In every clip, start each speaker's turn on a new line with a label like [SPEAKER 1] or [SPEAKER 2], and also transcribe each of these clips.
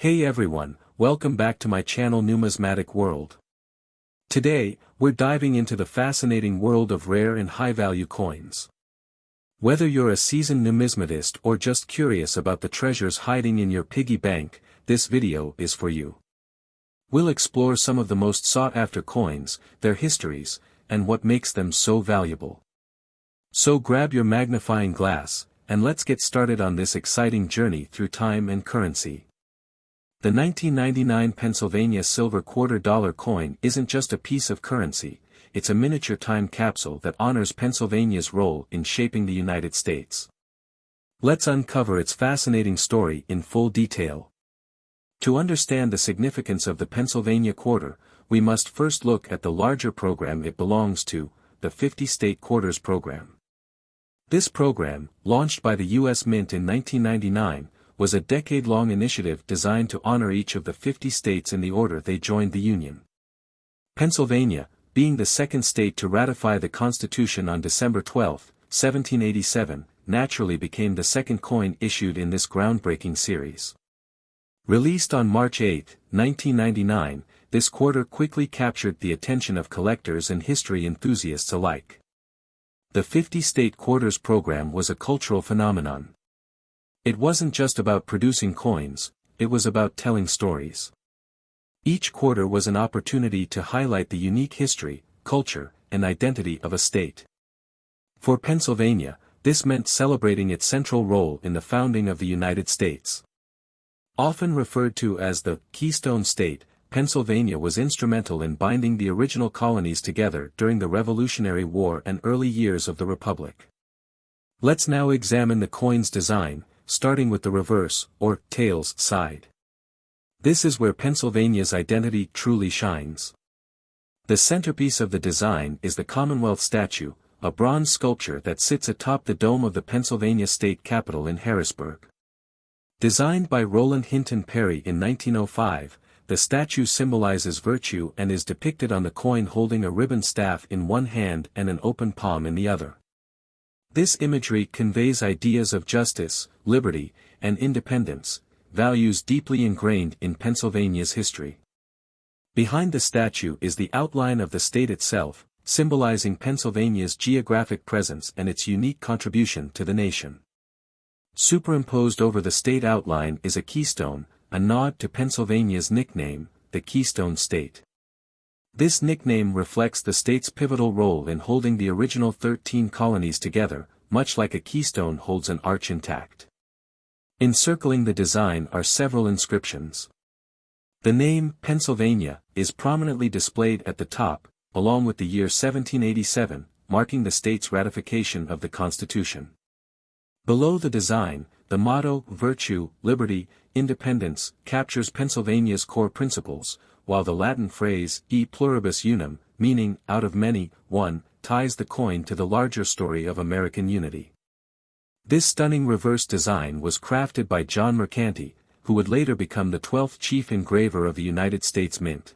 [SPEAKER 1] Hey everyone, welcome back to my channel Numismatic World. Today, we're diving into the fascinating world of rare and high-value coins. Whether you're a seasoned numismatist or just curious about the treasures hiding in your piggy bank, this video is for you. We'll explore some of the most sought-after coins, their histories, and what makes them so valuable. So grab your magnifying glass, and let's get started on this exciting journey through time and currency. The 1999 Pennsylvania silver $quarter coin isn't just a piece of currency, it's a miniature time capsule that honors Pennsylvania's role in shaping the United States. Let's uncover its fascinating story in full detail. To understand the significance of the Pennsylvania quarter, we must first look at the larger program it belongs to, the 50-state quarters program. This program, launched by the U.S. Mint in 1999, was a decade-long initiative designed to honor each of the 50 states in the order they joined the Union. Pennsylvania, being the second state to ratify the Constitution on December 12, 1787, naturally became the second coin issued in this groundbreaking series. Released on March 8, 1999, this quarter quickly captured the attention of collectors and history enthusiasts alike. The 50-state quarters program was a cultural phenomenon. It wasn't just about producing coins, it was about telling stories. Each quarter was an opportunity to highlight the unique history, culture, and identity of a state. For Pennsylvania, this meant celebrating its central role in the founding of the United States. Often referred to as the Keystone State, Pennsylvania was instrumental in binding the original colonies together during the Revolutionary War and early years of the Republic. Let's now examine the coin's design, starting with the reverse, or tails, side. This is where Pennsylvania's identity truly shines. The centerpiece of the design is the Commonwealth statue, a bronze sculpture that sits atop the dome of the Pennsylvania State Capitol in Harrisburg. Designed by Roland Hinton Perry in 1905, the statue symbolizes virtue and is depicted on the coin holding a ribbon staff in one hand and an open palm in the other. This imagery conveys ideas of justice, liberty, and independence, values deeply ingrained in Pennsylvania's history. Behind the statue is the outline of the state itself, symbolizing Pennsylvania's geographic presence and its unique contribution to the nation. Superimposed over the state outline is a keystone, a nod to Pennsylvania's nickname, the Keystone State. This nickname reflects the state's pivotal role in holding the original 13 colonies together, much like a keystone holds an arch intact. Encircling the design are several inscriptions. The name Pennsylvania is prominently displayed at the top, along with the year 1787, marking the state's ratification of the Constitution. Below the design, the motto, virtue, liberty, independence, captures Pennsylvania's core principles, while the Latin phrase, e pluribus unum, meaning, out of many, one, ties the coin to the larger story of American unity. This stunning reverse design was crafted by John Mercanti, who would later become the 12th chief engraver of the United States Mint.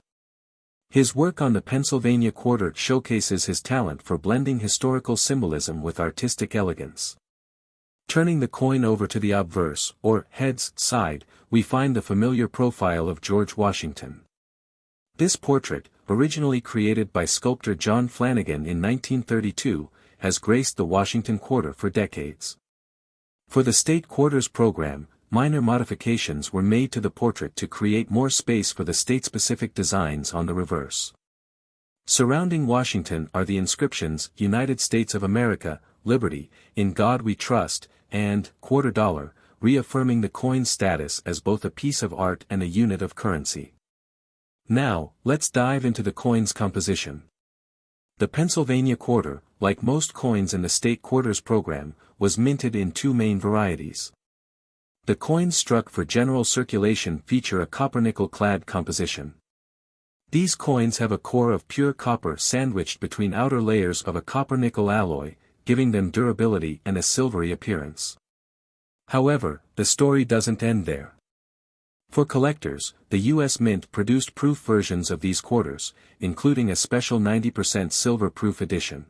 [SPEAKER 1] His work on the Pennsylvania quarter showcases his talent for blending historical symbolism with artistic elegance. Turning the coin over to the obverse, or heads, side, we find the familiar profile of George Washington. This portrait, originally created by sculptor John Flanagan in 1932, has graced the Washington quarter for decades. For the state quarters program, minor modifications were made to the portrait to create more space for the state-specific designs on the reverse. Surrounding Washington are the inscriptions, United States of America, Liberty, In God We Trust, and $quarter, reaffirming the coin's status as both a piece of art and a unit of currency. Now, let's dive into the coin's composition. The Pennsylvania quarter, like most coins in the state quarters program, was minted in two main varieties. The coins struck for general circulation feature a copper-nickel-clad composition. These coins have a core of pure copper sandwiched between outer layers of a copper-nickel alloy, giving them durability and a silvery appearance. However, the story doesn't end there. For collectors, the U.S. Mint produced proof versions of these quarters, including a special 90% silver-proof edition.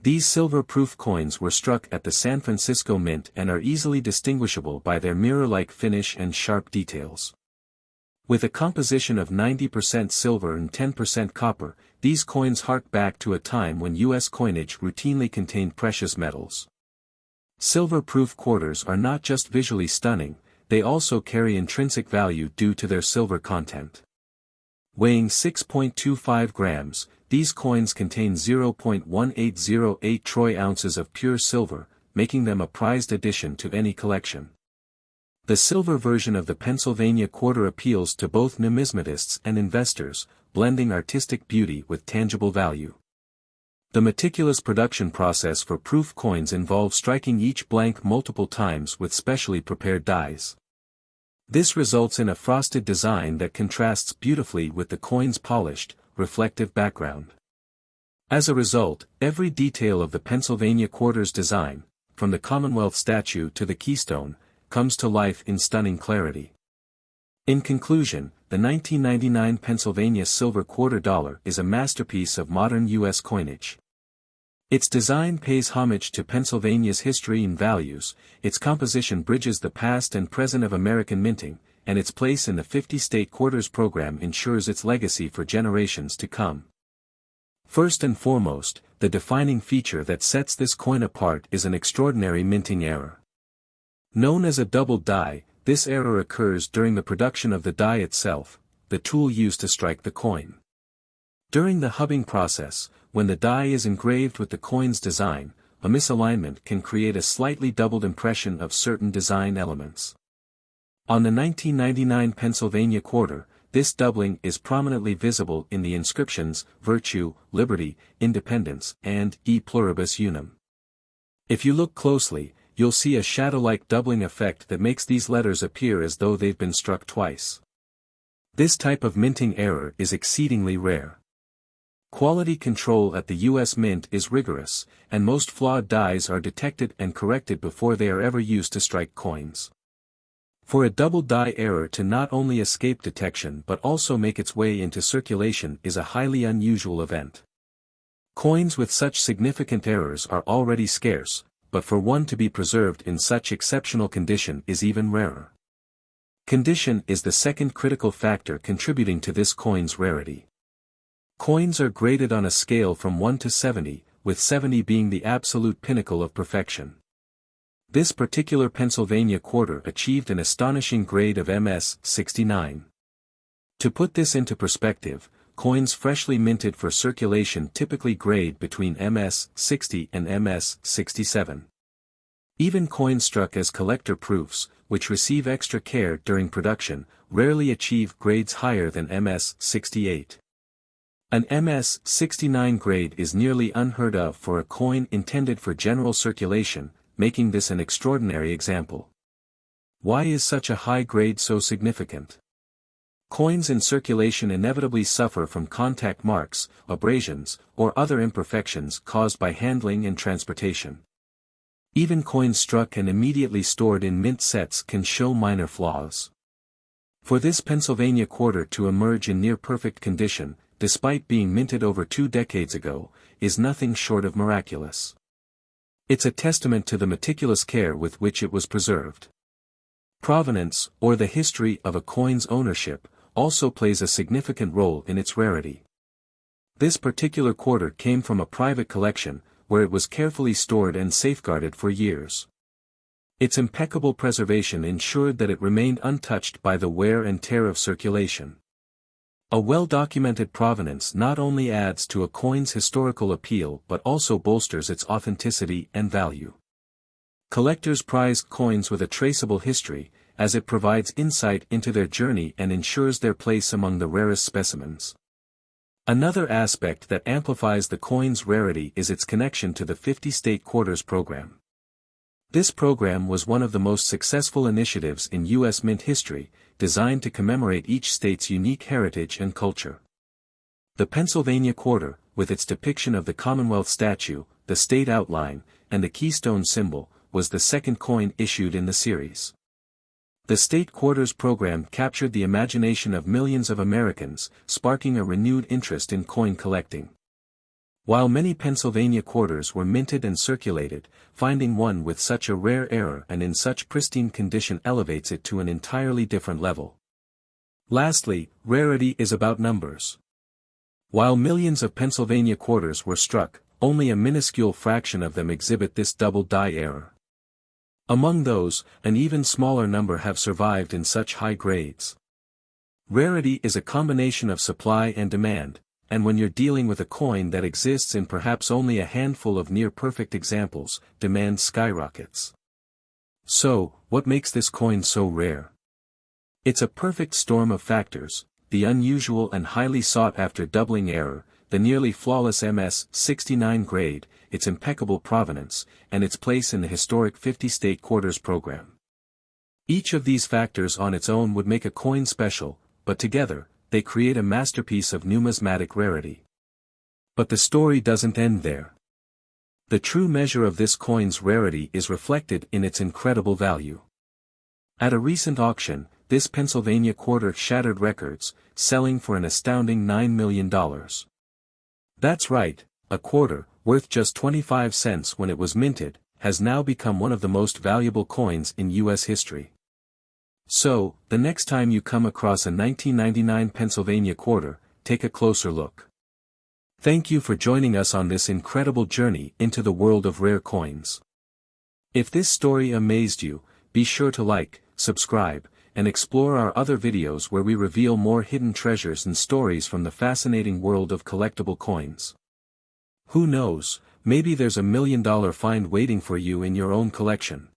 [SPEAKER 1] These silver-proof coins were struck at the San Francisco Mint and are easily distinguishable by their mirror-like finish and sharp details. With a composition of 90% silver and 10% copper, these coins hark back to a time when U.S. coinage routinely contained precious metals. Silver-proof quarters are not just visually stunning, they also carry intrinsic value due to their silver content. Weighing 6.25 grams, these coins contain 0.1808 troy ounces of pure silver, making them a prized addition to any collection. The silver version of the Pennsylvania quarter appeals to both numismatists and investors, blending artistic beauty with tangible value. The meticulous production process for proof coins involves striking each blank multiple times with specially prepared dies. This results in a frosted design that contrasts beautifully with the coin's polished, reflective background. As a result, every detail of the Pennsylvania quarter's design, from the Commonwealth statue to the keystone, comes to life in stunning clarity. In conclusion, the 1999 Pennsylvania silver quarter dollar is a masterpiece of modern U.S. coinage. Its design pays homage to Pennsylvania's history and values, its composition bridges the past and present of American minting, and its place in the 50-state quarters program ensures its legacy for generations to come. First and foremost, the defining feature that sets this coin apart is an extraordinary minting error. Known as a doubled die, this error occurs during the production of the die itself, the tool used to strike the coin. During the hubbing process, when the die is engraved with the coin's design, a misalignment can create a slightly doubled impression of certain design elements. On the 1999 Pennsylvania quarter, this doubling is prominently visible in the inscriptions Virtue, Liberty, Independence, and E Pluribus Unum. If you look closely, you'll see a shadow-like doubling effect that makes these letters appear as though they've been struck twice. This type of minting error is exceedingly rare. Quality control at the U.S. Mint is rigorous, and most flawed dies are detected and corrected before they are ever used to strike coins. For a double die error to not only escape detection but also make its way into circulation is a highly unusual event. Coins with such significant errors are already scarce, but for one to be preserved in such exceptional condition is even rarer. Condition is the second critical factor contributing to this coin's rarity. Coins are graded on a scale from 1 to 70, with 70 being the absolute pinnacle of perfection. This particular Pennsylvania quarter achieved an astonishing grade of MS 69. To put this into perspective, coins freshly minted for circulation typically grade between MS 60 and MS 67. Even coins struck as collector proofs, which receive extra care during production, rarely achieve grades higher than MS 68. An MS 69 grade is nearly unheard of for a coin intended for general circulation, making this an extraordinary example. Why is such a high grade so significant? Coins in circulation inevitably suffer from contact marks, abrasions, or other imperfections caused by handling and transportation. Even coins struck and immediately stored in mint sets can show minor flaws. For this Pennsylvania quarter to emerge in near-perfect condition, despite being minted over 2 decades ago, is nothing short of miraculous. It's a testament to the meticulous care with which it was preserved. Provenance, or the history of a coin's ownership, also plays a significant role in its rarity. This particular quarter came from a private collection, where it was carefully stored and safeguarded for years. Its impeccable preservation ensured that it remained untouched by the wear and tear of circulation. A well-documented provenance not only adds to a coin's historical appeal but also bolsters its authenticity and value. Collectors prize coins with a traceable history, as it provides insight into their journey and ensures their place among the rarest specimens. Another aspect that amplifies the coin's rarity is its connection to the 50-state quarters program. This program was one of the most successful initiatives in U.S. Mint history, designed to commemorate each state's unique heritage and culture. The Pennsylvania quarter, with its depiction of the Commonwealth statue, the state outline, and the keystone symbol, was the second coin issued in the series. The state quarters program captured the imagination of millions of Americans, sparking a renewed interest in coin collecting. While many Pennsylvania quarters were minted and circulated, finding one with such a rare error and in such pristine condition elevates it to an entirely different level. Lastly, rarity is about numbers. While millions of Pennsylvania quarters were struck, only a minuscule fraction of them exhibit this double die error. Among those, an even smaller number have survived in such high grades. Rarity is a combination of supply and demand, and when you're dealing with a coin that exists in perhaps only a handful of near-perfect examples, demand skyrockets. So, what makes this coin so rare? It's a perfect storm of factors: the unusual and highly sought-after doubling error, the nearly flawless MS-69 grade, its impeccable provenance, and its place in the historic 50-state quarters program. Each of these factors on its own would make a coin special, but together, they create a masterpiece of numismatic rarity. But the story doesn't end there. The true measure of this coin's rarity is reflected in its incredible value. At a recent auction, this Pennsylvania quarter shattered records, selling for an astounding $9 million. That's right, a quarter, worth just 25 cents when it was minted, has now become one of the most valuable coins in U.S. history. So, the next time you come across a 1999 Pennsylvania quarter, take a closer look. Thank you for joining us on this incredible journey into the world of rare coins. If this story amazed you, be sure to like, subscribe, and explore our other videos where we reveal more hidden treasures and stories from the fascinating world of collectible coins. Who knows, maybe there's $1 million find waiting for you in your own collection.